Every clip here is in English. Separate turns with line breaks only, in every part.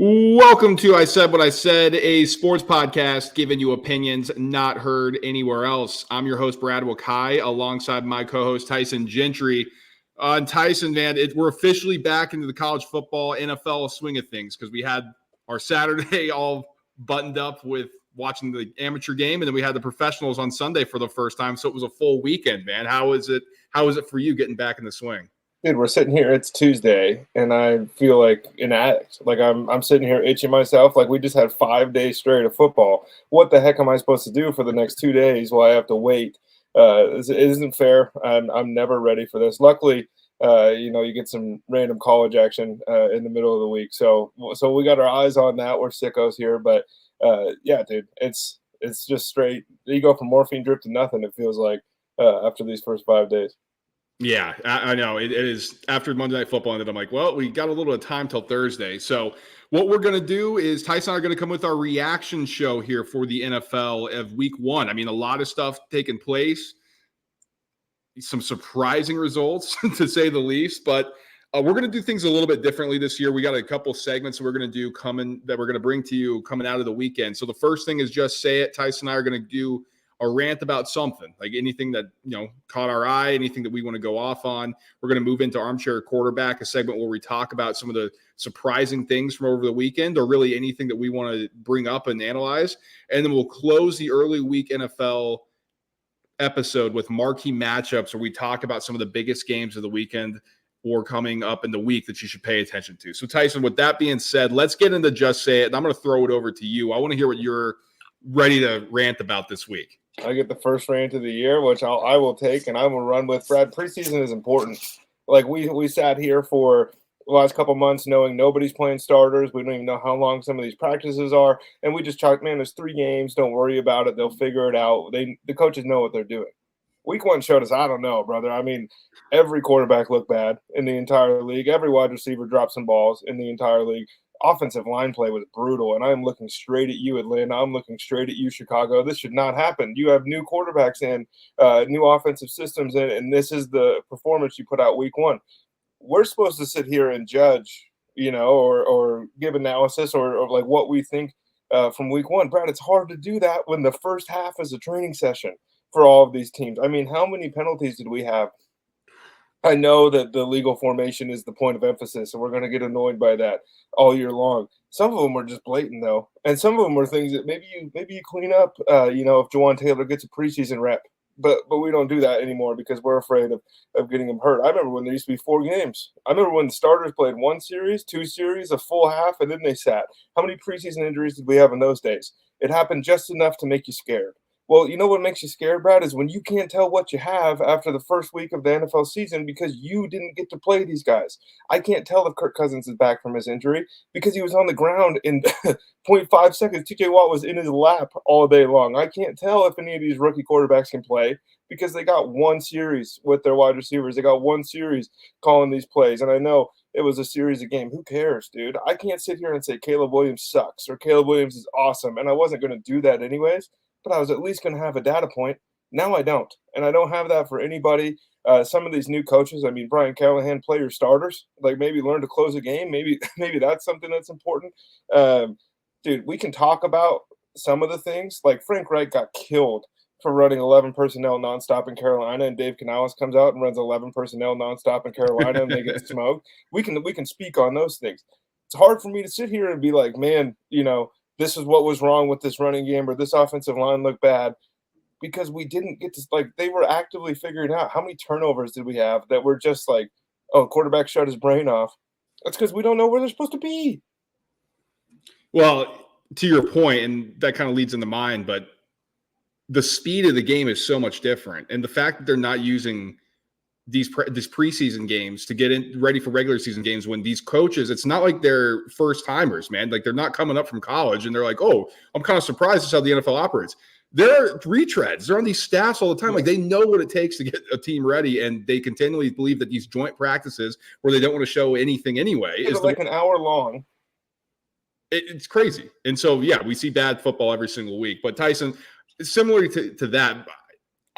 Welcome to I Said What I Said, a sports podcast giving you opinions not heard anywhere else. I'm your host, 𝐼𝐸𝐾𝐿, alongside my co-host, Tyson Gentry. And Tyson, man, we're officially back into the college football NFL swing of things because we had our Saturday all buttoned up with watching the amateur game, and then we had the professionals on Sunday for the first time, so it was a full weekend, man. How is it for you getting back in the swing?
Dude, we're sitting here. It's Tuesday, and I feel like an addict. Like I'm sitting here itching myself. Like we just had 5 days straight of football. What the heck am I supposed to do for the next 2 days while I have to wait? It isn't fair. I'm never ready for this. Luckily, you get some random college action in the middle of the week. So we got our eyes on that. We're sickos here, but yeah, dude, it's just straight. You go from morphine drip to nothing. It feels like after these first 5 days.
Yeah, I know. It is after Monday Night Football, and then I'm like, well, we got a little bit of time till Thursday. So what we're going to do is Tyson and I are going to come with our reaction show here for the NFL of week one. I mean, a lot of stuff taking place, some surprising results, to say the least. But we're going to do things a little bit differently this year. We got a couple segments we're going to do that we're going to bring to you coming out of the weekend. So the first thing is Just Say It. Tyson and I are going to do a rant about something, like anything that, caught our eye, anything that we want to go off on. We're going to move into Armchair Quarterback, a segment where we talk about some of the surprising things from over the weekend, or really anything that we want to bring up and analyze. And then we'll close the early week NFL episode with Marquee Matchups, where we talk about some of the biggest games of the weekend or coming up in the week that you should pay attention to. So Tyson, with that being said, let's get into Just Say It. And I'm going to throw it over to you. I want to hear what you're ready to rant about this week.
I get the first rant of the year, which I will take, and I will run with. Brad, preseason is important. Like we sat here for the last couple months knowing nobody's playing starters. We don't even know how long some of these practices are, and we just talked, man, there's 3 games. Don't worry about it. They'll figure it out. The coaches know what they're doing. Week one showed us, I don't know, brother. I mean, every quarterback looked bad in the entire league. Every wide receiver dropped some balls in the entire league. Offensive line play was brutal, and I'm looking straight at you, Atlanta. I'm looking straight at you, Chicago. This should not happen. You have new quarterbacks in, new offensive systems in, and this is the performance you put out week one. We're supposed to sit here and judge, or give analysis or like what we think from week one. Brad, it's hard to do that when the first half is a training session for all of these teams. I mean, how many penalties did we have? I know that the legal formation is the point of emphasis, and we're going to get annoyed by that all year long. Some of them were just blatant, though, and some of them were things that maybe you clean up. If Jawaan Taylor gets a preseason rep, but we don't do that anymore because we're afraid of getting him hurt. I remember when there used to be 4 games. I remember when the starters played 1 series, 2 series, a full half, and then they sat. How many preseason injuries did we have in those days? It happened just enough to make you scared. Well, you know what makes you scared, Brad, is when you can't tell what you have after the first week of the NFL season because you didn't get to play these guys. I can't tell if Kirk Cousins is back from his injury because he was on the ground in 0.5 seconds. TJ Watt was in his lap all day long. I can't tell if any of these rookie quarterbacks can play because they got 1 series with their wide receivers. They got 1 series calling these plays. And I know it was a series of game. Who cares, dude? I can't sit here and say Caleb Williams sucks or Caleb Williams is awesome. And I wasn't going to do that anyways. But I was at least going to have a data point. Now I don't. And I don't have that for anybody. Some of these new coaches, I mean, Brian Callahan, play your starters. Like maybe learn to close a game. Maybe that's something that's important. Dude, we can talk about some of the things. Like Frank Reich got killed for running 11 personnel nonstop in Carolina, and Dave Canales comes out and runs 11 personnel nonstop in Carolina, and they get smoked. We can speak on those things. It's hard for me to sit here and be like, man, this is what was wrong with this running game or this offensive line looked bad because we didn't get to, like, they were actively figuring out how many turnovers did we have that were just like, oh, quarterback shut his brain off. That's because we don't know where they're supposed to be.
Well, to your point, and that kind of leads into mine, but the speed of the game is so much different. And the fact that they're not using these preseason games to get ready for regular season games when these coaches, it's not like they're first timers, man. Like they're not coming up from college and they're like, oh, I'm kind of surprised that's how the NFL operates. They're retreads. They're on these staffs all the time. Like they know what it takes to get a team ready, and they continually believe that these joint practices where they don't want to show anything anyway is
like an hour long.
It's crazy. And so, yeah, we see bad football every single week. But Tyson, similar to that,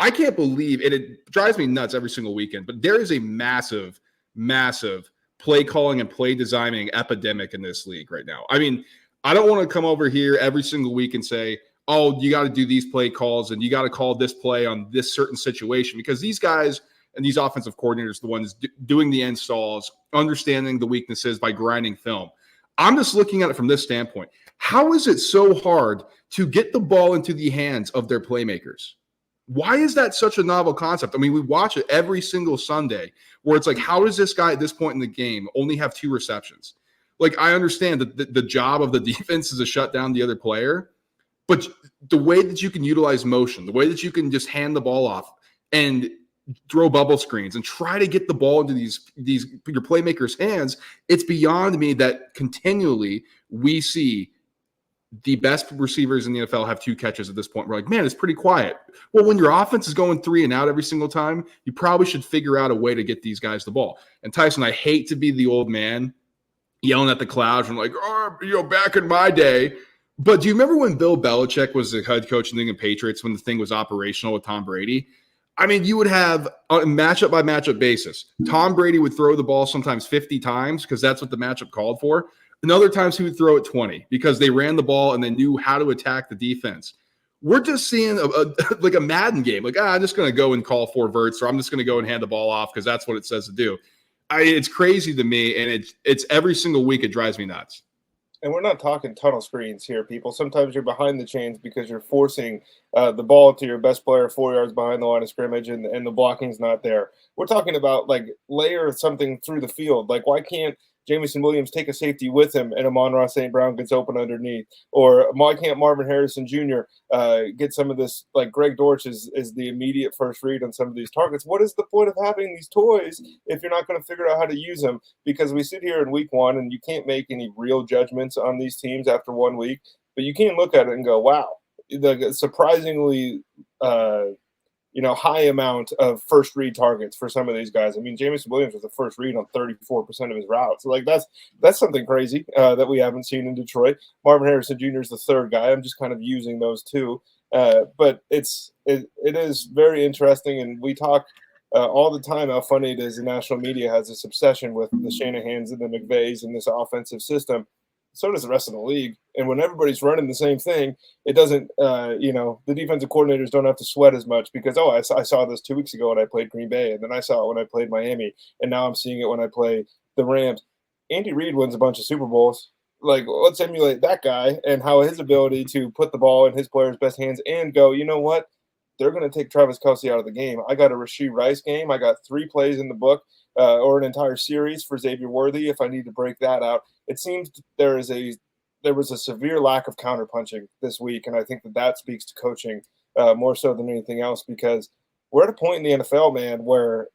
I can't believe, and it drives me nuts every single weekend, but there is a massive, massive play calling and play designing epidemic in this league right now. I mean, I don't want to come over here every single week and say, oh, you got to do these play calls and you got to call this play on this certain situation, because these guys and these offensive coordinators, the ones doing the installs, understanding the weaknesses by grinding film. I'm just looking at it from this standpoint. How is it so hard to get the ball into the hands of their playmakers? Why is that such a novel concept? I mean, we watch it every single Sunday where it's like, how does this guy at this point in the game only have 2 receptions? Like, I understand that the job of the defense is to shut down the other player, but the way that you can utilize motion, the way that you can just hand the ball off and throw bubble screens and try to get the ball into these your playmakers' hands, it's beyond me that continually we see the best receivers in the NFL have 2 catches at this point. We're like, man, it's pretty quiet. Well, when your offense is going 3 and out every single time, you probably should figure out a way to get these guys the ball. And Tyson, I hate to be the old man yelling at the clouds and like, oh, back in my day. But do you remember when Bill Belichick was the head coach of the New England Patriots when the thing was operational with Tom Brady? I mean, you would have on a matchup by matchup basis. Tom Brady would throw the ball sometimes 50 times because that's what the matchup called for. And other times he would throw it 20 because they ran the ball and they knew how to attack the defense. We're just seeing like a Madden game. Like, I'm just going to go and call 4 verts, or I'm just going to go and hand the ball off because that's what it says to do. It's crazy to me, and it's every single week it drives me nuts.
And we're not talking tunnel screens here, people. Sometimes you're behind the chains because you're forcing the ball to your best player 4 yards behind the line of scrimmage, and the blocking's not there. We're talking about, like, layer something through the field. Like, why can't Jameson Williams take a safety with him and Amon-Ra St. Brown gets open underneath? Or why can't Marvin Harrison Jr. Get some of this? Like, Greg Dortch is the immediate first read on some of these targets. What is the point of having these toys if you're not going to figure out how to use them? Because we sit here in week 1 and you can't make any real judgments on these teams after 1 week, but you can look at it and go, wow, the surprisingly high amount of first read targets for some of these guys. I mean, Jameson Williams was the first read on 34% of his routes. Like, that's something crazy that we haven't seen in Detroit. Marvin Harrison Jr. is the 3rd guy. I'm just kind of using those 2. But it is very interesting, and we talk all the time how funny it is the national media has this obsession with the Shanahans and the McVays and this offensive system. So does the rest of the league. And when everybody's running the same thing, it doesn't, the defensive coordinators don't have to sweat as much because, I saw this 2 weeks ago when I played Green Bay, and then I saw it when I played Miami, and now I'm seeing it when I play the Rams. Andy Reid wins a bunch of Super Bowls. Like, let's emulate that guy and how his ability to put the ball in his players' best hands and go, you know what? They're going to take Travis Kelce out of the game. I got a Rashee Rice game. I got 3 plays in the book. Or an entire series for Xavier Worthy if I need to break that out. It seems there was a severe lack of counterpunching this week, and I think that speaks to coaching more so than anything else, because we're at a point in the NFL, man, where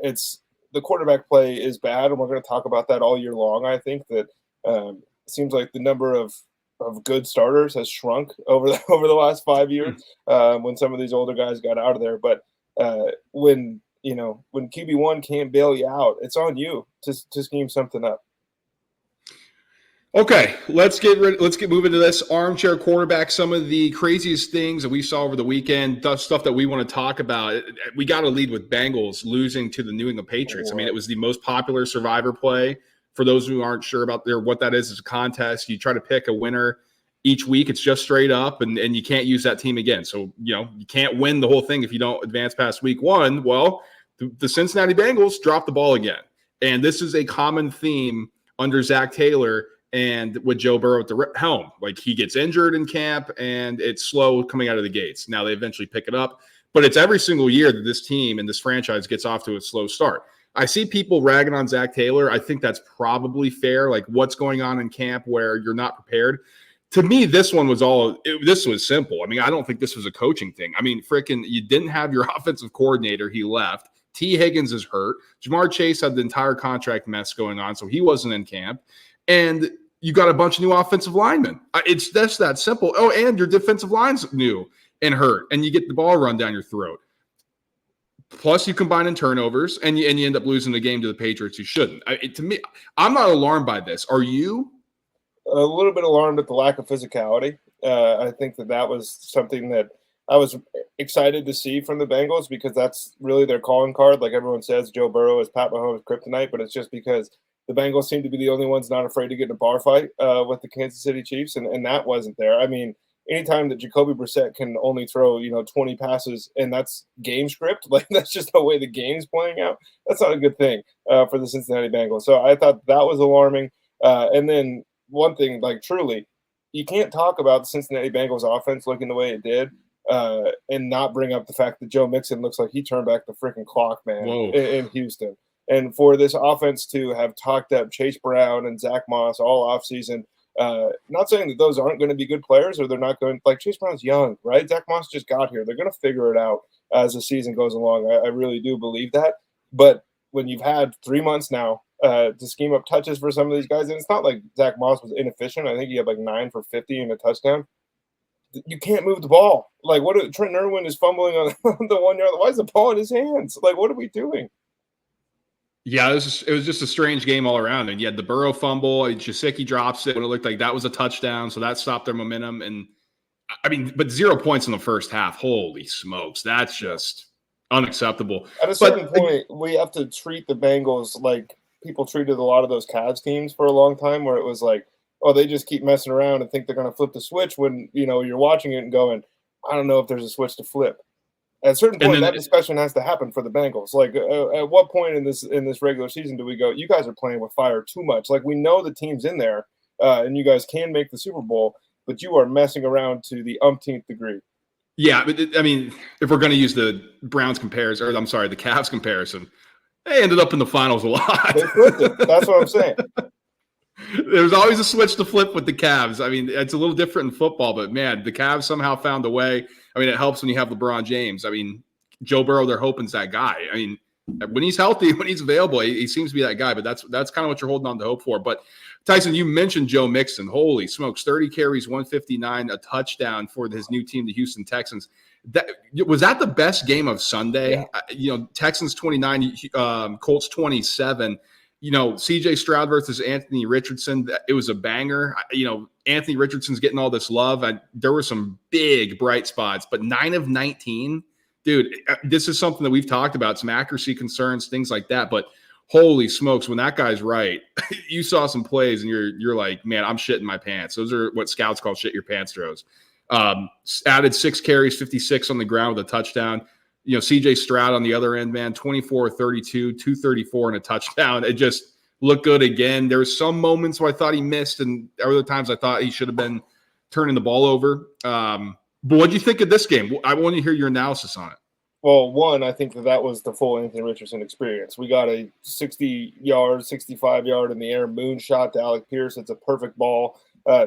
it's the quarterback play is bad, and we're going to talk about that all year long. I think that it seems like the number of good starters has shrunk over the last 5 years when some of these older guys got out of there. But when QB1 can't bail you out, it's on you to scheme something up.
Okay, let's get moving to this armchair quarterback. Some of the craziest things that we saw over the weekend, stuff that we want to talk about. We got to lead with Bengals losing to the New England Patriots. I mean, it was the most popular survivor play. For those who aren't sure about what that is, it's a contest. You try to pick a winner each week. It's just straight up, and you can't use that team again. So, you can't win the whole thing if you don't advance past week 1. Well, the Cincinnati Bengals dropped the ball again. And this is a common theme under Zach Taylor and with Joe Burrow at the helm. Like, he gets injured in camp, and it's slow coming out of the gates. Now they eventually pick it up. But it's every single year that this team and this franchise gets off to a slow start. I see people ragging on Zach Taylor. I think that's probably fair. Like, what's going on in camp where you're not prepared? To me, this one was this was simple. I mean, I don't think this was a coaching thing. I mean, you didn't have your offensive coordinator. He left. T. Higgins is hurt. Jamar Chase had the entire contract mess going on, so he wasn't in camp. And you got a bunch of new offensive linemen. It's just that simple. Oh, and your defensive line's new and hurt, and you get the ball run down your throat. Plus, you combine in turnovers, and you end up losing the game to the Patriots who shouldn't. To me, I'm not alarmed by this. Are you?
A little bit alarmed at the lack of physicality. I think that was something that I was excited to see from the Bengals, because that's really their calling card. Like everyone says, Joe Burrow is Pat Mahomes' kryptonite, but it's just because The Bengals seem to be the only ones not afraid to get in a bar fight with the Kansas City Chiefs, and that wasn't there. I mean, anytime that Jacoby Brissett can only throw 20 passes, and that's game script, like that's just the way the game's playing out. That's not a good thing for the Cincinnati Bengals. So I thought that was alarming. And then one thing, like truly, you can't talk about the Cincinnati Bengals offense looking the way it did and not bring up the fact that Joe Mixon looks like he turned back the freaking clock, man, in Houston. And for this offense to have talked up Chase Brown and Zach Moss all offseason, not saying that those aren't going to be good players or they're not going – like Chase Brown's young, right? Zach Moss just got here. They're going to figure it out as the season goes along. I really do believe that. But when you've had 3 months now to scheme up touches for some of these guys, and it's not like Zach Moss was inefficient. I think he had like 9 for 50 and a touchdown. You can't move the ball. Like, Trent Irwin is fumbling on the 1 yard. Why is the ball in his hands? Like, what are we doing?
Yeah, it was just a strange game all around. And you had the Burrow fumble. Gesicki drops it when it looked like that was a touchdown, so that stopped their momentum. And I mean, but 0 points in the first half. Holy smokes, that's just unacceptable.
At a certain point, we have to treat the Bengals like people treated a lot of those Cavs teams for a long time, where it was like, oh, they just keep messing around and think they're going to flip the switch when you're watching it and going, I don't know if there's a switch to flip. At a certain point, that discussion has to happen for the Bengals. Like, at what point in this regular season do we go, you guys are playing with fire too much? Like, we know the team's in there, and you guys can make the Super Bowl, but you are messing around to the umpteenth degree.
Yeah, but I mean, if we're going to use the Browns comparison, or I'm sorry, the Cavs comparison, they ended up in the finals a lot.
They flipped it. That's what I'm saying.
There's always a switch to flip with the Cavs. I mean, it's a little different in football, but man, the Cavs somehow found a way. I mean, it helps when you have LeBron James. I mean, Joe Burrow, they're hoping's that guy. I mean, when he's healthy, when he's available, he seems to be that guy. But that's kind of what you're holding on to hope for. But Tyson, you mentioned Joe Mixon. Holy smokes, 30 carries, 159, a touchdown for his new team, the Houston Texans. Was that the best game of Sunday? Yeah. Texans 29, Colts 27. C.J. Stroud versus Anthony Richardson, it was a banger. Anthony Richardson's getting all this love. There were some big bright spots, but 9 of 19, dude, this is something that we've talked about, some accuracy concerns, things like that. But holy smokes, when that guy's right, you saw some plays and you're like, man, I'm shitting my pants. Those are what scouts call shit your pants throws. Added 6 carries, 56 on the ground with a touchdown. C.J. Stroud on the other end, man, 24-32, 234 and a touchdown. It just looked good again. There were some moments where I thought he missed, and other times I thought he should have been turning the ball over. But what do you think of this game? I want to hear your analysis on it.
Well, one, I think that was the full Anthony Richardson experience. We got a 60-yard, 65-yard in the air moonshot to Alec Pierce. It's a perfect ball.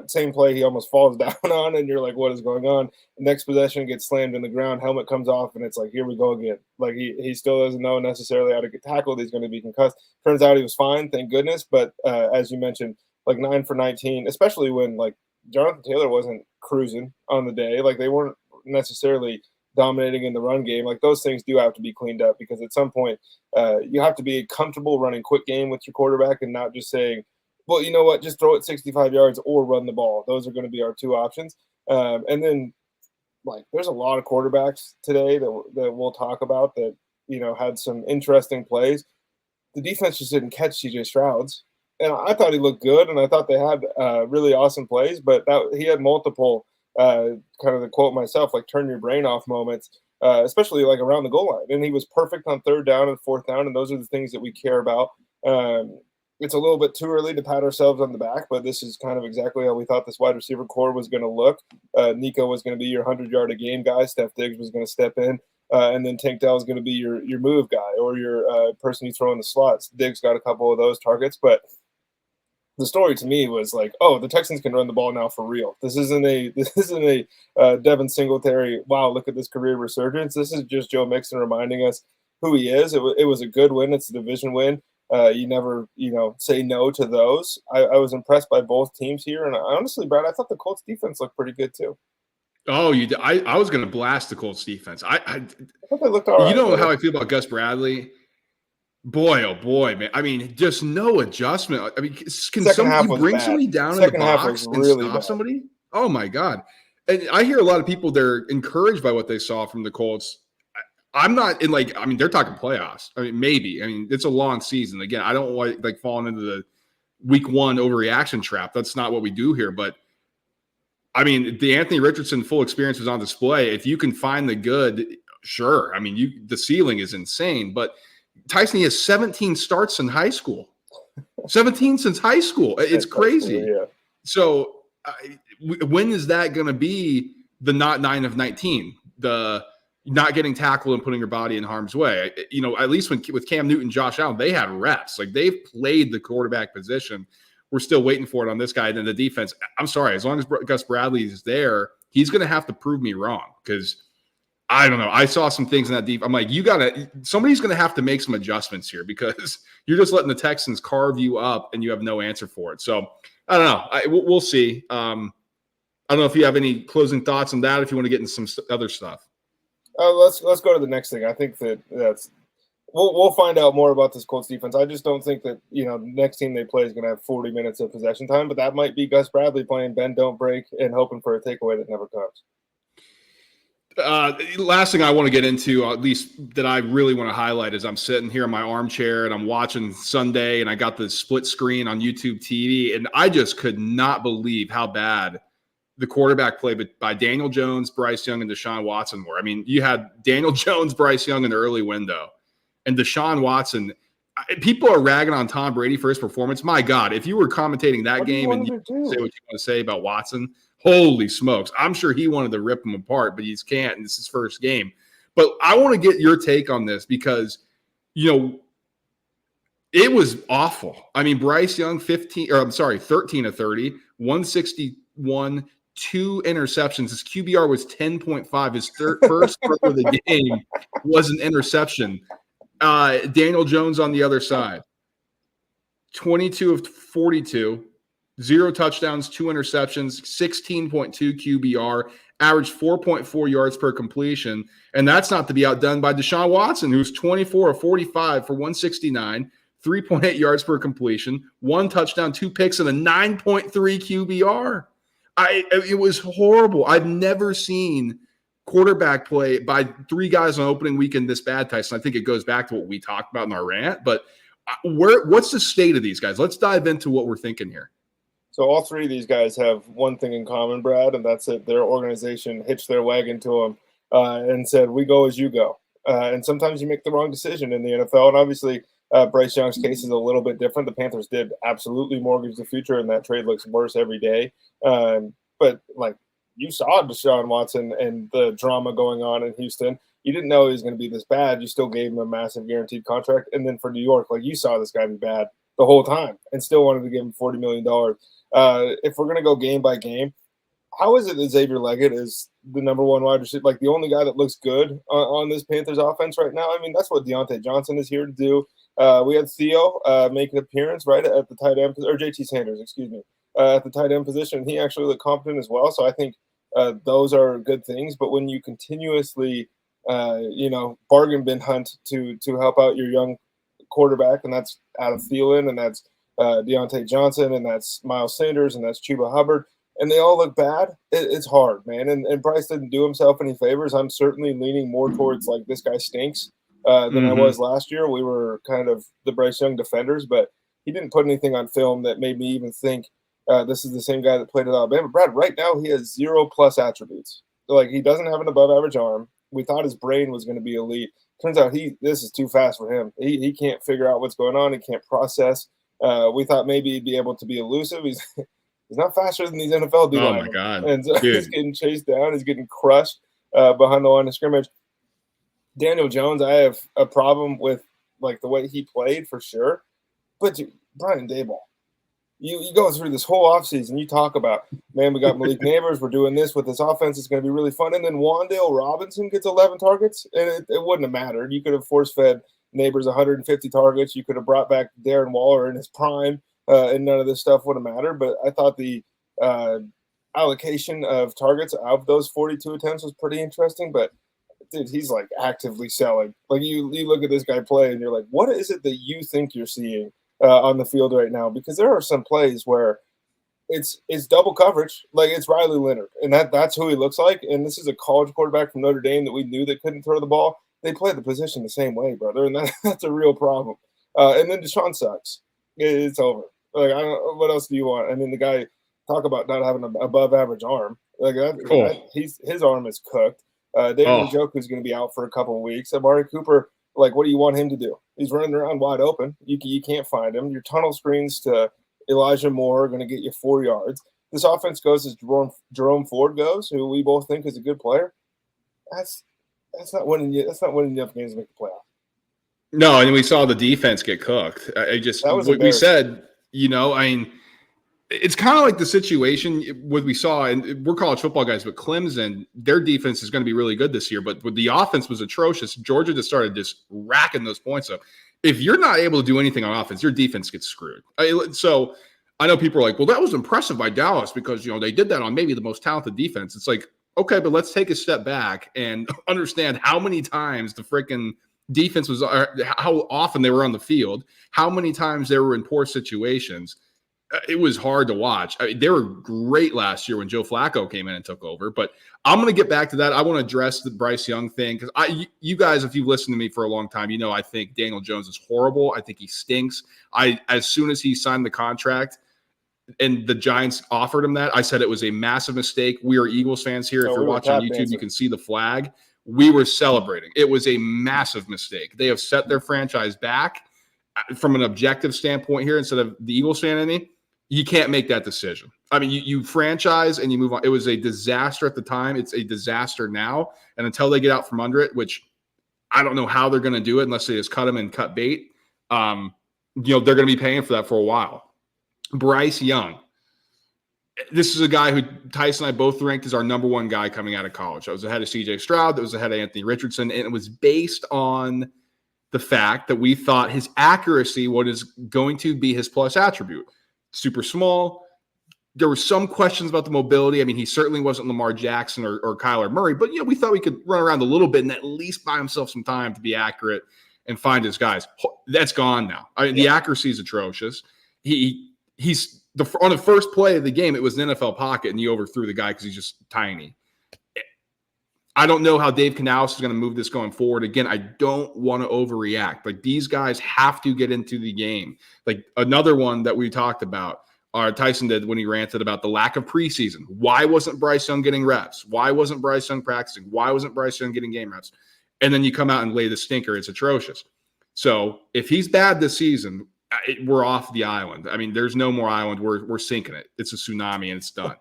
Same play, he almost falls down on, and you're like, what is going on? Next possession gets slammed in the ground, helmet comes off, and it's like, here we go again. Like, he still doesn't know necessarily how to get tackled. He's going to be concussed. Turns out he was fine, thank goodness. But as you mentioned, like 9 for 19, especially when, like, Jonathan Taylor wasn't cruising on the day. Like, they weren't necessarily dominating in the run game. Like, those things do have to be cleaned up, because at some point you have to be comfortable running quick game with your quarterback and not just saying, well, you know what, just throw it 65 yards or run the ball. Those are going to be our two options. And then, like, there's a lot of quarterbacks today that we'll talk about that, had some interesting plays. The defense just didn't catch C.J. Stroud's. And I thought he looked good, and I thought they had really awesome plays, but he had multiple, kind of the quote myself, like, turn your brain off moments, especially, like, around the goal line. And he was perfect on 3rd down and 4th down, and those are the things that we care about. It's a little bit too early to pat ourselves on the back, but this is kind of exactly how we thought this wide receiver core was going to look. Nico was going to be your 100-yard-a-game guy. Steph Diggs was going to step in. And then Tank Dell is going to be your move guy or your person you throw in the slots. Diggs got a couple of those targets, but the story to me was like, oh, the Texans can run the ball now for real. This isn't a Devin Singletary, wow, look at this career resurgence. This is just Joe Mixon reminding us who he is. It was a good win. It's a division win. You never, say no to those. I was impressed by both teams here. And honestly, Brad, I thought the Colts defense looked pretty good too.
Oh, you did. I was going to blast the Colts defense. I
thought they looked all right.
You know how I feel about Gus Bradley? Boy, oh boy, man. I mean, just no adjustment. I mean, can somebody bring somebody down in the box and stop somebody? Oh my God. And I hear a lot of people, they're encouraged by what they saw from the Colts. I'm not in like, I mean, they're talking playoffs. I mean, maybe. I mean, it's a long season. Again, I don't like falling into the week one overreaction trap. That's not what we do here. But I mean, the Anthony Richardson full experience is on display. If you can find the good, sure. I mean, the ceiling is insane. But Tyson, he has 17 starts in high school. 17 since high school. It's crazy.
Yeah.
So when is that going to be the not 9 of 19? The not getting tackled and putting your body in harm's way. You know, at least with Cam Newton, Josh Allen, they had reps. Like, they've played the quarterback position. We're still waiting for it on this guy. And then the defense, I'm sorry, as long as Gus Bradley is there, he's going to have to prove me wrong, because I don't know. I saw some things in that deep. I'm like, somebody's going to have to make some adjustments here, because you're just letting the Texans carve you up and you have no answer for it. So I don't know. We'll see. I don't know if you have any closing thoughts on that, if you want to get into some other stuff.
Let's go to the next thing. I think that's we'll find out more about this Colts defense. I just don't think that, you know, next team they play is going to have 40 minutes of possession time, but that might be Gus Bradley playing bend don't break and hoping for a takeaway that never comes.
Last thing I want to get into, at least that I really want to highlight, is I'm sitting here in my armchair and I'm watching Sunday, and I got the split screen on YouTube TV, and I just could not believe how bad the quarterback play by Daniel Jones, Bryce Young, and Deshaun Watson were. I mean, you had Daniel Jones, Bryce Young in the early window, and Deshaun Watson. People are ragging on Tom Brady for his performance. My God, if you were commentating that game and you say what you want to say about Watson, holy smokes. I'm sure he wanted to rip him apart, but he just can't, and this is his first game. But I want to get your take on this, because, you know, it was awful. I mean, Bryce Young, 13 of 30, 161, 2 interceptions. His QBR was 10.5. His first throw of the game was an interception. Daniel Jones on the other side, 22 of 42, 0 touchdowns, 2 interceptions, 16.2 QBR, averaged 4.4 yards per completion. And that's not to be outdone by Deshaun Watson, who's 24 of 45 for 169, 3.8 yards per completion, 1 touchdown, 2 picks, and a 9.3 QBR. It was horrible. I've never seen quarterback play by 3 guys on opening weekend this bad, Tyson. I think it goes back to what we talked about in our rant. But what's the state of these guys? Let's dive into what we're thinking here.
So all 3 of these guys have one thing in common, Brad, and that's it. Their organization hitched their wagon to them and said, "We go as you go." And sometimes you make the wrong decision in the NFL. And obviously, Bryce Young's case is a little bit different. The Panthers did absolutely mortgage the future, and that trade looks worse every day. But like, you saw Deshaun Watson and the drama going on in Houston. You didn't know he was going to be this bad. You still gave him a massive guaranteed contract. And then for New York, like, you saw this guy be bad the whole time and still wanted to give him $40 million. If we're going to go game by game, how is it that '𝐬𝐫𝐫𝐿 is the number 1 wide receiver, like the only guy that looks good on this Panthers offense right now? I mean, that's what Deontay Johnson is here to do. We had Theo make an appearance right at the tight end, or JT Sanders, excuse me, at the tight end position. He actually looked competent as well. So I think those are good things. But when you continuously, bargain bin hunt to help out your young quarterback, and that's Adam Thielen, and that's Deontay Johnson, and that's Miles Sanders, and that's Chuba Hubbard, and they all look bad, it's hard, man. And Bryce didn't do himself any favors. I'm certainly leaning more towards, like, this guy stinks than I was last year. We were kind of the Bryce Young defenders, but he didn't put anything on film that made me even think this is the same guy that played at Alabama. Brad, right now he has 0+ attributes. Like, he doesn't have an above-average arm. We thought his brain was going to be elite. Turns out this is too fast for him. He can't figure out what's going on. He can't process. We thought maybe he'd be able to be elusive. He's not faster than these NFL dudes.
Oh, my God.
And so he's getting chased down. He's getting crushed behind the line of scrimmage. Daniel Jones, I have a problem with, like, the way he played for sure. But dude, Brian Daboll, you go through this whole offseason, you talk about, man, we got Malik Neighbors, we're doing this with this offense, it's going to be really fun. And then Wan'Dale Robinson gets 11 targets, and it wouldn't have mattered. You could have force-fed Neighbors 150 targets. You could have brought back Darren Waller in his prime, and none of this stuff would have mattered. But I thought the allocation of targets of those 42 attempts was pretty interesting. But, dude, he's, like, actively selling. Like, you look at this guy play, and you're like, what is it that you think you're seeing on the field right now? Because there are some plays where it's double coverage, like it's Riley Leonard, and that's who he looks like. And this is a college quarterback from Notre Dame that we knew that couldn't throw the ball. they play the position the same way, brother, and that's a real problem. And then Deshaun sucks. It's over. Like, I don't. What else do you want? I mean, the guy talk about not having an above average arm. Like his arm is cooked. David Njoku is going to be out for a couple of weeks. Amari Cooper, like, what do you want him to do? He's running around wide open. You can't find him. Your tunnel screens to Elijah Moore are going to get you 4 yards. This offense goes as Jerome Ford goes, who we both think is a good player. That's not winning. That's not winning enough games to make the playoff.
No, and we saw the defense get cooked. What we said. I mean, it's kind of like the situation what we saw, and we're college football guys, but Clemson, their defense is going to be really good this year, but the offense was atrocious. Georgia just started just racking those points up. If you're not able to do anything on offense, your defense gets screwed. So I know people are like, well, that was impressive by Dallas because, they did that on maybe the most talented defense. It's like, okay, but let's take a step back and understand how many times the freaking defense was, how often they were on the field, how many times they were in poor situations. It was hard to watch. I mean, they were great last year when Joe Flacco came in and took over, but I'm going to get back to that. I want to address the Bryce Young thing because you guys, if you've listened to me for a long time, I think Daniel Jones is horrible. I think he stinks. As soon as he signed the contract and the Giants offered him that, I said it was a massive mistake. We are Eagles fans here. If you're watching on YouTube, you can see the flag. We were celebrating. It was a massive mistake. They have set their franchise back from an objective standpoint here instead of the Eagles fan in me. You can't make that decision. I mean, you franchise and you move on. It was a disaster at the time. It's a disaster now. And until they get out from under it, which I don't know how they're going to do it unless they just cut them and cut bait, they're going to be paying for that for a while. Bryce Young. This is a guy who Tyson and I both ranked as our number one guy coming out of college. I was ahead of CJ Stroud. That was ahead of Anthony Richardson. And it was based on the fact that we thought his accuracy was going to be his plus attribute. Super small. There were some questions about the mobility. I mean, he certainly wasn't Lamar Jackson or Kyler Murray, but we thought we could run around a little bit and at least buy himself some time to be accurate and find his guys. That's gone now. I mean, the accuracy is atrocious. He's on the first play of the game, it was an NFL pocket, and he overthrew the guy because he's just tiny. I don't know how Dave Canales is going to move this going forward. Again, I don't want to overreact. Like, these guys have to get into the game. Like, another one that we talked about, Tyson did when he ranted about the lack of preseason. Why wasn't Bryce Young getting reps? Why wasn't Bryce Young practicing? Why wasn't Bryce Young getting game reps? And then you come out and lay the stinker. It's atrocious. So if he's bad this season, we're off the island. I mean, there's no more island. We're sinking it. It's a tsunami and it's done.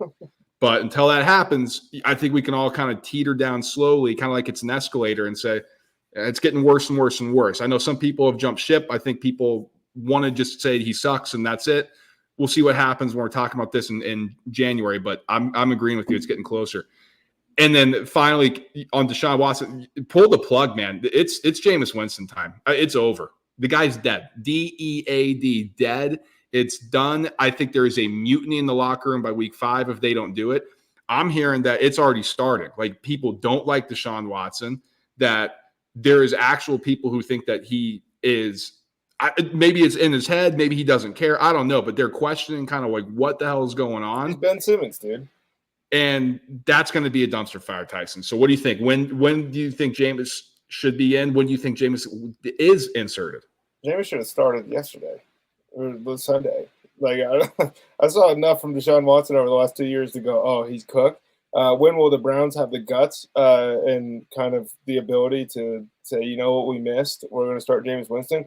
But until that happens, I think we can all kind of teeter down slowly, kind of like it's an escalator, and say it's getting worse and worse and worse. I know some people have jumped ship. I think people want to just say he sucks and that's it. We'll see what happens when we're talking about this in January, but I'm agreeing with you. It's getting closer. And then finally on Deshaun Watson, pull the plug, man. It's Jameis Winston time. It's over. The guy's dead. DEAD, dead. It's done. I think there is a mutiny in the locker room by week 5 if they don't do it. I'm hearing that it's already started. Like, people don't like Deshaun Watson, that there is actual people who think that he is maybe it's in his head, maybe he doesn't care. I don't know, but they're questioning kind of like what the hell is going on.
He's Ben Simmons, dude.
And that's going to be a dumpster fire, Tyson. So what do you think? When do you think Jameis should be in? When do you think Jameis is inserted?
Jameis should have started yesterday or Sunday. Like, I saw enough from Deshaun Watson over the last 2 years to go, oh, he's cooked. When will the Browns have the guts and kind of the ability to say, you know what, we missed? We're going to start Jameis Winston?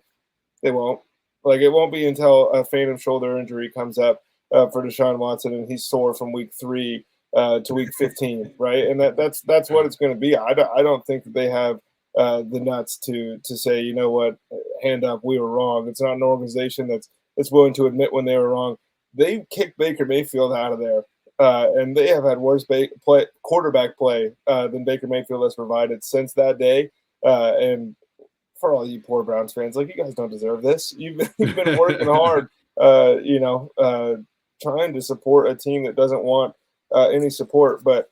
They won't. Like, it won't be until a phantom shoulder injury comes up for Deshaun Watson and he's sore from week 3 to week 15, right? And that's what it's going to be. I don't think that they have the nuts to say, you know what, hand up, we were wrong. It's not an organization that's willing to admit when they were wrong. They kicked Baker Mayfield out of there, and they have had worse quarterback play than Baker Mayfield has provided since that day. And for all you poor Browns fans, like, you guys don't deserve this. You've been working hard, trying to support a team that doesn't want any support. But,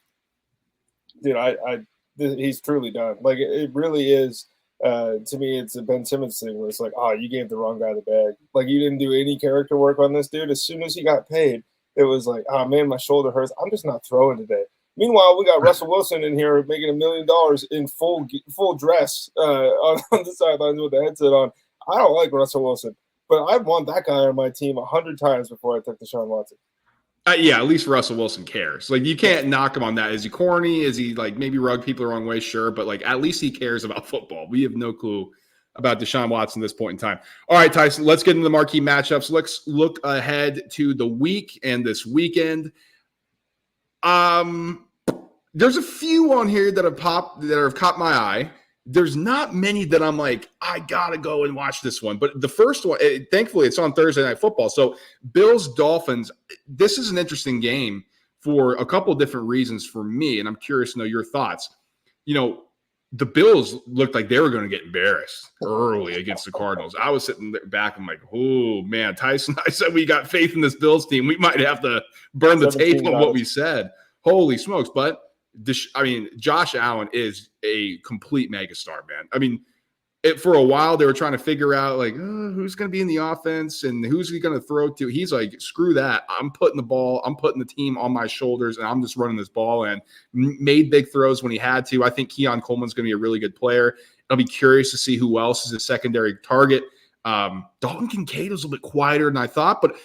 he's truly done. Like, it really is. To me, it's a Ben Simmons thing where it's like, oh, you gave the wrong guy the bag. Like, you didn't do any character work on this dude. As soon as he got paid, it was like, oh, man, my shoulder hurts. I'm just not throwing today. Meanwhile, we got Russell Wilson in here making $1 million in full dress on the sidelines with the headset on. I don't like Russell Wilson, but I'd want that guy on my team 100 times before I took Deshaun Watson.
Yeah, at least Russell Wilson cares. Like, you can't knock him on that. Is he corny? Is he like maybe rug people the wrong way? Sure, but like at least he cares about football. We have no clue about Deshaun Watson at this point in time. All right, Tyson, let's get into the marquee matchups. Let's look ahead to the week and this weekend. There's a few on here that have caught my eye. There's not many that I'm like, I gotta go and watch this one. But the first one, thankfully, it's on Thursday Night Football. So Bills Dolphins. This is an interesting game for a couple of different reasons for me, and I'm curious to know your thoughts. You know, the Bills looked like they were going to get embarrassed early against the Cardinals. I was sitting back, I'm like, oh man, Tyson, I said we got faith in this Bills team. We might have to burn the tape on what we said. Holy smokes! But Josh Allen is a complete megastar, man. I mean, for a while they were trying to figure out like who's going to be in the offense and who's he going to throw to. He's like, screw that. I'm putting the team on my shoulders, and I'm just running this ball. And made big throws when he had to. I think 𝐬𝐮𝐞 Coleman's going to be a really good player. I'll be curious to see who else is a secondary target. Dalton Kincaid was a little bit quieter than I thought, but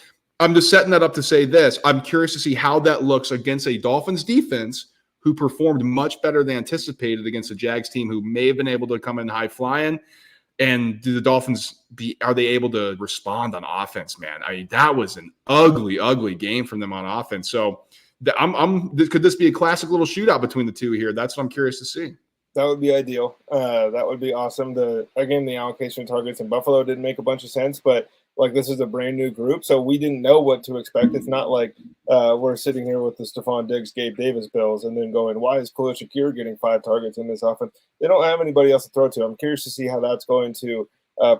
I'm just setting that up to say this. I'm curious to see how that looks against a Dolphins defense who performed much better than anticipated against the Jags team, who may have been able to come in high flying. And do the Dolphins are they able to respond on offense, man? I mean, that was an ugly, ugly game from them on offense. So could this be a classic little shootout between the two here? That's what I'm curious to see.
That would be ideal. That would be awesome. The allocation of targets in Buffalo didn't make a bunch of sense, but like this is a brand new group, so we didn't know what to expect. It's not like we're sitting here with the Stephon Diggs, Gabe Davis Bills and then going, why is 𝐾𝐨𝐽 getting 5 targets in this offense? They don't have anybody else to throw to. I'm curious to see how that's going to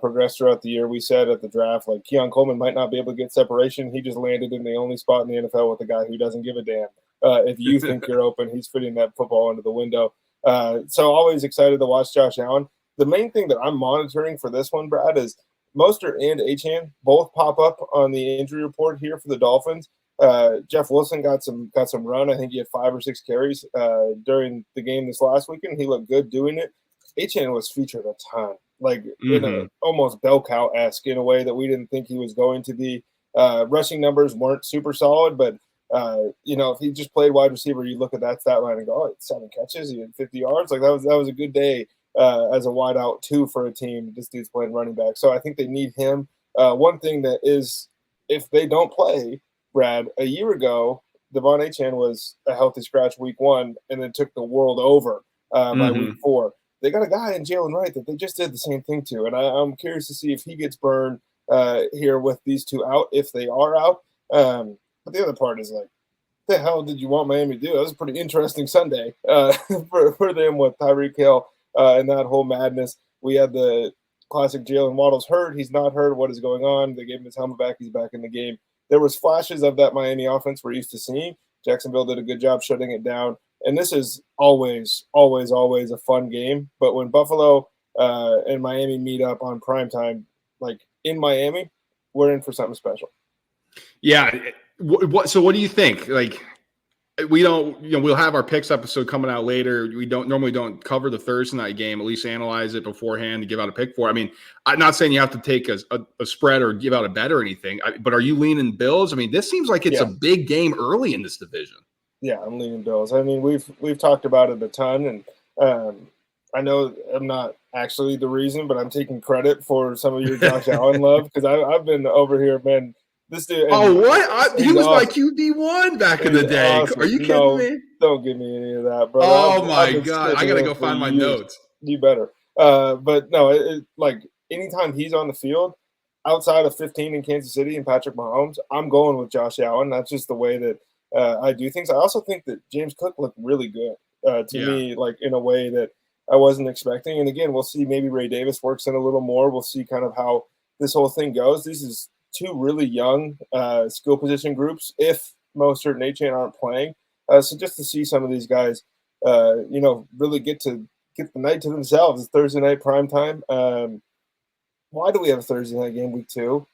progress throughout the year. We said at the draft, like 𝐬𝐮 Coleman might not be able to get separation. He just landed in the only spot in the NFL with a guy who doesn't give a damn. If you think you're open, he's fitting that football into the window. So always excited to watch Josh Allen. The main thing that I'm monitoring for this one, Brad, is Mostert and 𝐬𝐻𝐭 both pop up on the injury report here for the Dolphins. Jeff Wilson got some run. I think he had 5 or 6 carries during the game this last weekend. He looked good doing it. 𝐬𝐻𝐭 was featured a ton, like in a almost bell cow-esque in a way that we didn't think he was going to be. Rushing numbers weren't super solid, but if he just played wide receiver, you look at that stat line and go, oh, 7 catches, he had 50 yards. Like that was a good day as a wide out too for a team. This dude's playing running back. So I think they need him. One thing that is, if they don't play, Brad, a year ago, Devon 𝐬𝐻𝐭 was a healthy scratch week 1 and then took the world over by week 4. They got a guy in Jalen Wright that they just did the same thing to. And I'm curious to see if he gets burned here with these two out, if they are out. But the other part is like, what the hell did you want Miami to do? That was a pretty interesting Sunday for them with Tyreek Hill and that whole madness. We had the classic Jalen Waddle's hurt. He's not hurt. What is going on? They gave him his helmet back. He's back in the game. There was flashes of that Miami offense we're used to seeing. Jacksonville did a good job shutting it down. And this is always, always, always a fun game. But when Buffalo and Miami meet up on primetime, like in Miami, we're in for something special.
Yeah. So what do you think? Like, we don't, we'll have our picks episode coming out later. We normally don't cover the Thursday night game, at least analyze it beforehand to give out a pick for. I mean, I'm not saying you have to take a spread or give out a bet or anything, but are you leaning Bills? I mean, this seems like it's a big game early in this division.
Yeah, I'm leaning Bills. I mean, we've talked about it a ton, and I know I'm not actually the reason, but I'm taking credit for some of your Josh Allen love because I've been over here, man. This dude.
What? He was my QB1 back in the day. Awesome. Are you kidding me?
Don't give me any of that, bro.
Oh my God! I gotta go find my notes.
You better. But no, like anytime he's on the field, outside of 15 in Kansas City and Patrick Mahomes, I'm going with Josh Allen. That's just the way that I do things. I also think that James Cook looked really good to me, like in a way that I wasn't expecting. And again, we'll see. Maybe Ray Davis works in a little more. We'll see kind of how this whole thing goes. This is 2 really young skill position groups if Mostert and 𝐬𝐻𝐭 aren't playing. So just to see some of these guys, really get the night to themselves. It's Thursday night prime time. Why do we have a Thursday night game week 2?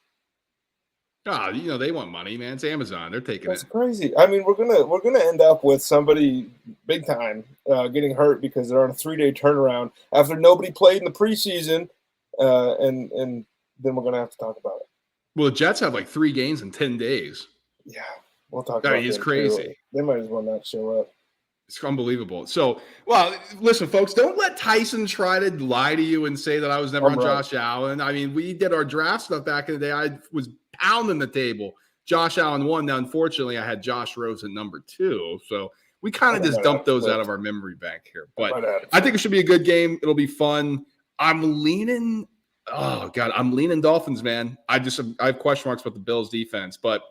Oh, they want money, man. It's Amazon. They're taking
That's
it.
crazy. I mean, we're gonna end up with somebody big time getting hurt because they're on a 3-day turnaround after nobody played in the preseason, and then we're gonna have to talk about it.
Well, the Jets have like 3 games in 10 days.
Yeah, we'll talk
I
about
mean, it's
them
crazy.
too. They might as well not show up.
It's unbelievable. So, well, listen, folks, don't let Tyson try to lie to you and say that I was never on Josh Allen. I mean, we did our draft stuff back in the day. I was pounding the table. Josh Allen won. Now, unfortunately, I had Josh Rose at number 2. So we kind of just dumped those out of our memory bank here. But I think it should be a good game. It'll be fun. I'm leaning Dolphins, man. I have question marks about the Bills defense, but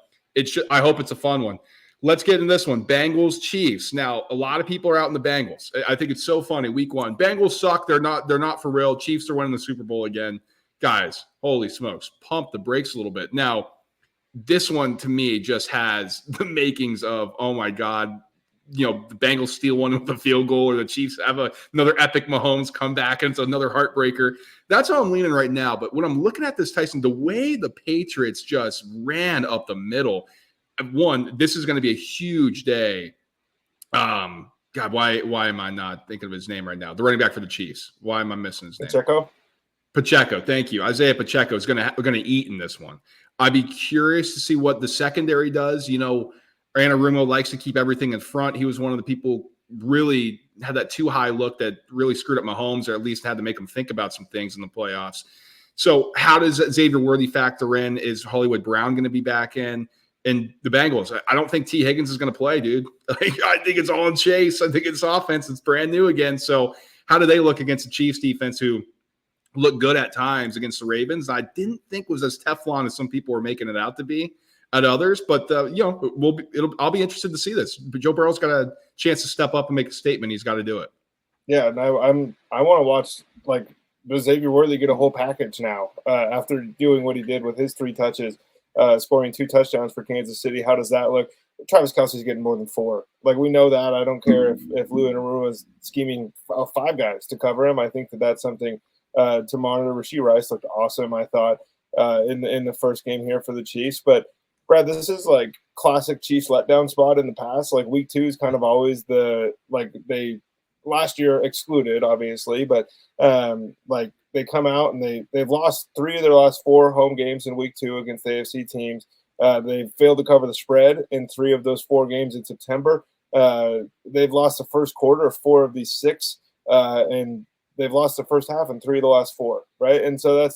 I hope it's a fun one. Let's get into this one. Bengals, Chiefs. Now, a lot of people are out in the Bengals. I think it's so funny. Week 1. Bengals suck. They're not for real. Chiefs are winning the Super Bowl again. Guys, holy smokes. Pump the brakes a little bit. Now, this one to me just has the makings of, oh my God, the Bengals steal one with a field goal, or the Chiefs have another epic Mahomes comeback, and it's another heartbreaker. That's how I'm leaning right now. But when I'm looking at this, Tyson, the way the Patriots just ran up the middle, one, this is going to be a huge day. God, why am I not thinking of his name right now? The running back for the Chiefs. Why am I missing his name? Pacheco. Thank you. Isaiah Pacheco is going to eat in this one. I'd be curious to see what the secondary does. Anarumo likes to keep everything in front. He was one of the people really had that too high look that really screwed up Mahomes, or at least had to make him think about some things in the playoffs. So how does Xavier Worthy factor in? Is Hollywood Brown going to be back in? And the Bengals, I don't think T. Higgins is going to play, dude. I think it's all in Chase. I think it's offense. It's brand new again. So how do they look against the Chiefs defense, who look good at times against the Ravens? I didn't think was as Teflon as some people were making it out to be at others. But, I'll be interested to see this. But Joe Burrow's got a chance to step up and make a statement. He's got to do it. Yeah,
and I want to watch, does Xavier Worthy get a whole package now after doing what he did with his 3 touches? Scoring 2 touchdowns for Kansas City. How does that look? Travis Kelce's getting more than 4. We know that. I don't care if Lou Anarumo is scheming 5 guys to cover him. I think that's something to monitor. Rashee Rice looked awesome, I thought, in the first game here for the Chiefs. But, Brad, this is classic Chiefs letdown spot in the past. Week 2 is kind of always they last year excluded, obviously, but they come out and they've lost 3 of their last 4 home games in week 2 against the AFC teams. They failed to cover the spread in 3 of those 4 games in September. They've lost the first quarter of 4 of these 6, and they've lost the first half in 3 of the last 4, right? And so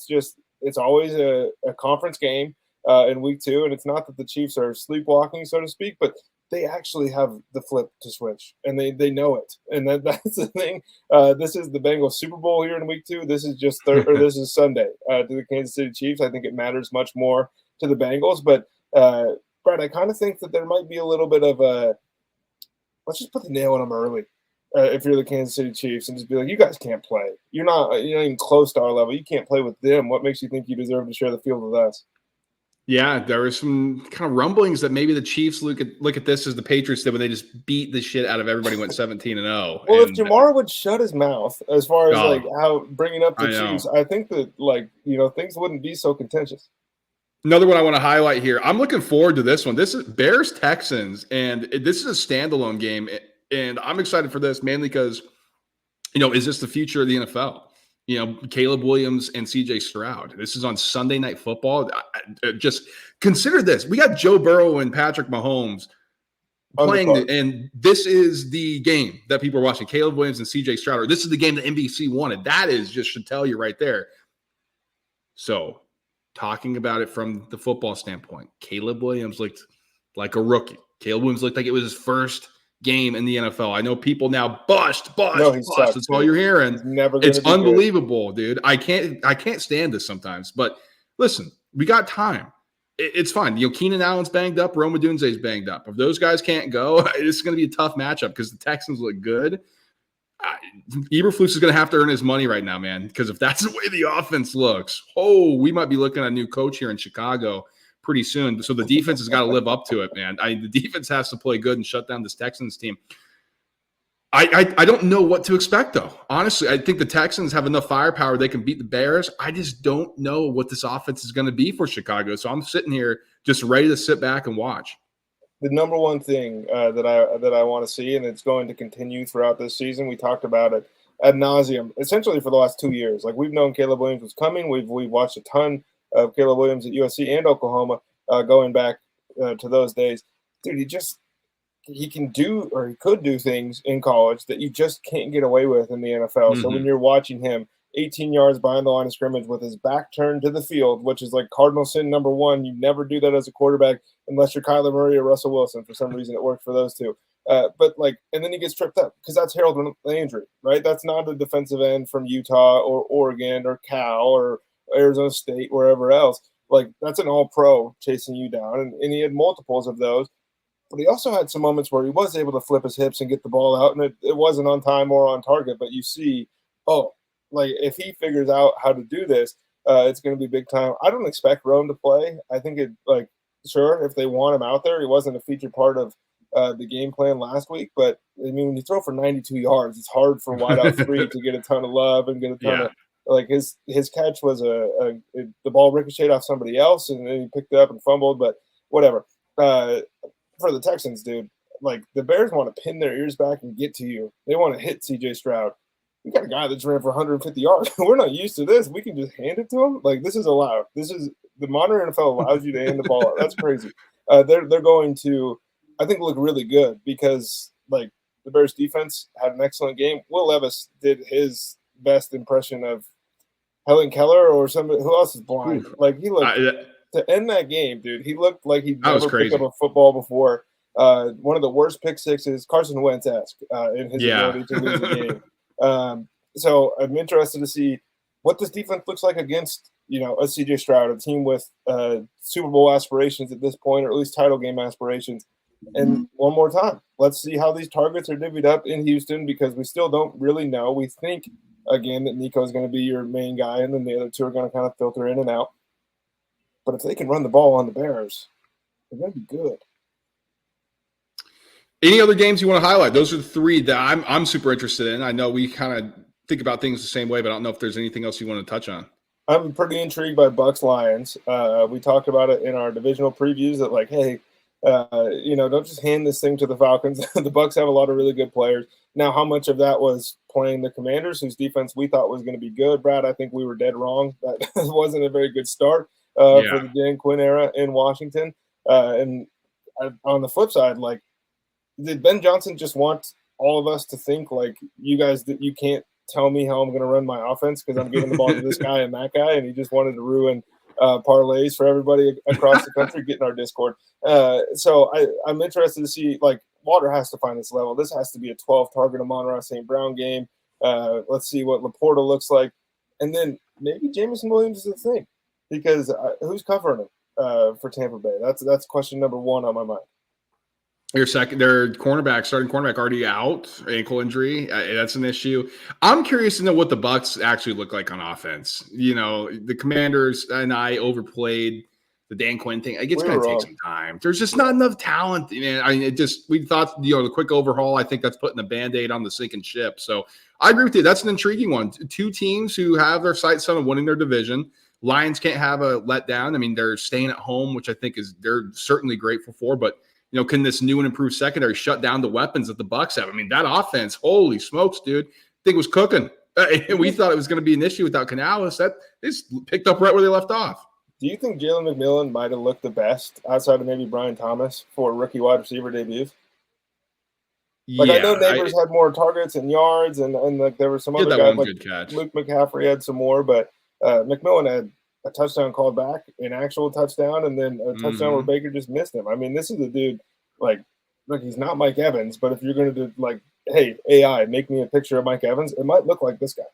it's always a conference game in week 2, and it's not that the Chiefs are sleepwalking, so to speak, but they actually have the flip to switch, and they know it. And that's the thing. This is the Bengals Super Bowl here in week 2. This is just this is Sunday to the Kansas City Chiefs. I think it matters much more to the Bengals. But, Brad, I kind of think that there might be a little bit of let's just put the nail in them early if you're the Kansas City Chiefs, and just be like, you guys can't play. You're not even close to our level. You can't play with them. What makes you think you deserve to share the field with us?
Yeah, there was some kind of rumblings that maybe the Chiefs look at this as the Patriots did when they just beat the shit out of everybody, went 17-0.
Well, if Jamar would shut his mouth as far as how bringing up the Chiefs, I think that things wouldn't be so contentious.
Another one I want to highlight here. I'm looking forward to this one. This is Bears Texans, and this is a standalone game, and I'm excited for this mainly because is this the future of the NFL? Caleb Williams and CJ Stroud. This is on Sunday Night Football. Just consider this. We got Joe Burrow and Patrick Mahomes playing, and this is the game that people are watching. Caleb Williams and CJ Stroud. This is the game that NBC wanted. That should tell you right there. So, talking about it from the football standpoint, Caleb Williams looked like a rookie. Caleb Williams looked like it was his first game in the NFL. I know people now bust. That's all you're hearing. It's unbelievable, dude. I can't stand this sometimes. But listen, we got time. It's fine. Keenan Allen's banged up. Rome Odunze's banged up. If those guys can't go, it's going to be a tough matchup because the Texans look good. Eberflus is going to have to earn his money right now, man, because if that's the way the offense looks, we might be looking at a new coach here in Chicago pretty soon. So the defense has got to live up to it, man. The defense has to play good and shut down this Texans team. I don't know what to expect, though. Honestly, I think the Texans have enough firepower. They can beat the Bears. I just don't know what this offense is going to be for Chicago. So I'm sitting here just ready to sit back and watch.
The number one thing that I want to see, and it's going to continue throughout this season, we talked about it ad nauseum, essentially for the last 2 years. Like, we've known Caleb Williams was coming. We've watched a ton of Caleb Williams at USC and Oklahoma going back to those days. Dude, he can do, or he could do things in college that you just can't get away with in the NFL. So when you're watching him 18 yards behind the line of scrimmage with his back turned to the field, which is like cardinal sin number one, you never do that as a quarterback unless you're Kyler Murray or Russell Wilson. For some reason, it worked for those two. But and then he gets tripped up because that's Harold Landry, right? That's not a defensive end from Utah or Oregon or Cal or Arizona State, wherever else. Like, that's an all-pro chasing you down, and he had multiples of those. But he also had some moments where he was able to flip his hips and get the ball out, and it wasn't on time or on target. But you see, if he figures out how to do this, it's going to be big time. I don't expect Rome to play. I think sure, if they want him out there, he wasn't a featured part of the game plan last week. But, I mean, when you throw for 92 yards, it's hard for wideout 3 to get a ton of love and get a ton of – his catch was the ball ricocheted off somebody else, and then he picked it up and fumbled. But whatever. For the Texans, dude, the Bears want to pin their ears back and get to you. They want to hit C.J. Stroud. We got a guy that's ran for 150 yards. We're not used to this. We can just hand it to him. This is allowed. This is the modern NFL allows you to hand the ball out. That's crazy. They're going to, I think, look really good because the Bears defense had an excellent game. Will Levis did his best impression of Helen Keller or somebody who else is blind. He looked to end that game, dude. He looked like he'd never picked up a football before. One of the worst pick sixes, Carson Wentz-esque in his ability to lose the game. So I'm interested to see what this defense looks like against, a CJ Stroud, a team with Super Bowl aspirations at this point, or at least title game aspirations. And one more time, let's see how these targets are divvied up in Houston, because we still don't really know. We think, again, that Nico is going to be your main guy, and then the other two are going to kind of filter in and out. But if they can run the ball on the Bears, they're going to be good.
Any other games you want to highlight? Those are the three that I'm super interested in. I know we kind of think about things the same way, but I don't know if there's anything else you want to touch on.
I'm pretty intrigued by Bucs Lions. We talked about it in our divisional previews that hey, don't just hand this thing to the Falcons. The Bucs have a lot of really good players. Now, how much of that was playing the Commanders, whose defense we thought was going to be good, Brad? I think we were dead wrong. That wasn't a very good start for the Dan Quinn era in Washington. And on the flip side, did Ben Johnson just want all of us to think you guys that you can't tell me how I'm going to run my offense because I'm giving the ball to this guy and that guy, and he just wanted to ruin parlays for everybody across the country getting our Discord. So I'm interested to see Water has to find this level. This has to be a 12 target Amon-Ra St. Brown game. Let's see what Laporta looks like, and then maybe Jameson Williams is the thing, because who's covering him for Tampa Bay? That's question number one on my mind.
Their starting cornerback already out, ankle injury. That's an issue. I'm curious to know what the Bucs actually look like on offense. The Commanders and I overplayed the Dan Quinn thing. It's going to take some time. There's just not enough talent. We thought, the quick overhaul, I think that's putting a Band-Aid on the sinking ship. So I agree with you. That's an intriguing one. Two teams who have their sights set on winning their division. Lions can't have a letdown. They're staying at home, which I think they're certainly grateful for, but can this new and improved secondary shut down the weapons that the Bucs have? That offense, holy smokes, dude. I think it was cooking. We thought it was going to be an issue without Canales. That is picked up right where they left off.
Do you think Jalen McMillan might have looked the best outside of maybe Brian Thomas for rookie wide receiver debuts? I know Neighbors had more targets and yards, and there were some other guys
good catch.
Luke McCaffrey had some more, but McMillan had a touchdown called back, an actual touchdown, and then a touchdown where Baker just missed him. This is a dude, he's not Mike Evans, but if you're going to do, hey, AI, make me a picture of Mike Evans, it might look like this guy.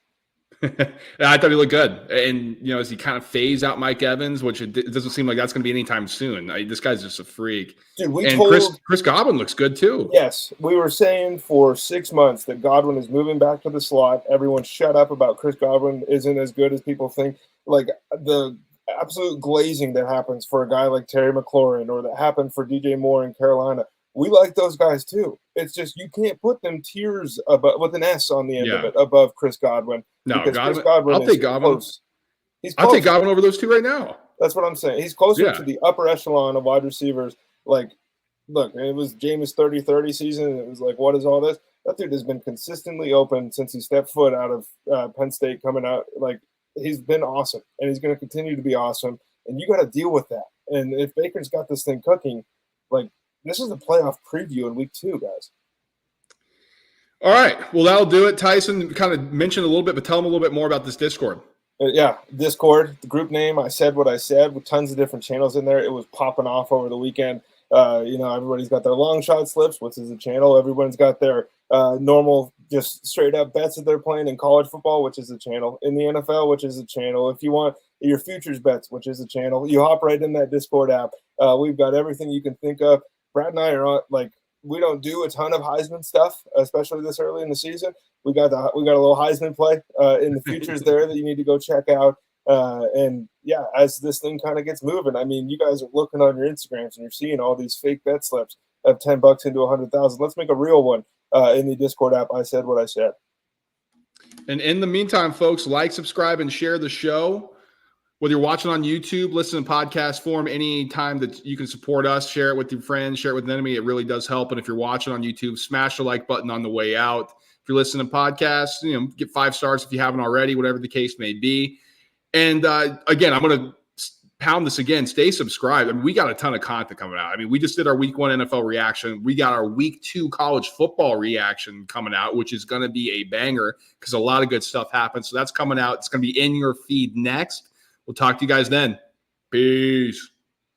I thought he looked good. And, as he kind of phase out Mike Evans, which it doesn't seem like that's going to be anytime soon. This guy's just a freak.
Dude,
Chris Godwin looks good too.
Yes. We were saying for 6 months that Godwin is moving back to the slot. Everyone shut up about Chris Godwin isn't as good as people think. The absolute glazing that happens for a guy like Terry McLaurin, or that happened for DJ Moore in Carolina, We like those guys too. It's just you can't put them tiers above, with an S on the end of
Yeah.
it, above Chris Godwin.
No,
because
Godwin.
Chris Godwin
I'll
is
take Godwin.
close. He's
I'll take
closer.
Godwin over those two right now.
That's what I'm saying. He's closer
Yeah.
to the upper echelon of wide receivers. Like, look, it was Jameis 30-30 season. And it was like, what is all this? That dude has been consistently open since he stepped foot out of Penn State coming out. Like, he's been awesome, and he's going to continue to be awesome. And you got to deal with that. And if Baker's got this thing cooking, like, this is the playoff preview in week 2, guys.
All right. Well, that'll do it. Tyson kind of mentioned a little bit, but tell them a little bit more about this Discord.
Yeah, Discord, the group name, I said what I said, with tons of different channels in there. It was popping off over the weekend. Everybody's got their long shot slips, which is a channel. Everyone's got their normal, just straight up bets that they're playing in college football, which is a channel. In the NFL, which is a channel. If you want your futures bets, which is a channel, you hop right in that Discord app. We've got everything you can think of. Brad and I are on, like, we don't do a ton of Heisman stuff, especially this early in the season. We got a little Heisman play in the futures there that you need to go check out. And yeah, as this thing kind of gets moving, I mean, you guys are looking on your Instagrams and you're seeing all these fake bet slips of $10 into 100,000. Let's make a real one in the Discord app. I said what I said.
And in the meantime, folks, like, subscribe, and share the show. Whether you're watching on YouTube, listen to podcast form, any time that you can support us, share it with your friends, share it with an enemy. It really does help. And if you're watching on YouTube, smash the like button on the way out. If you're listening to podcasts, get 5 stars if you haven't already, whatever the case may be. And again, I'm going to pound this again. Stay subscribed. I mean, we got a ton of content coming out. I mean, we just did our week 1 NFL reaction. We got our week 2 college football reaction coming out, which is going to be a banger because a lot of good stuff happens. So that's coming out. It's going to be in your feed next. We'll talk to you guys then. Peace.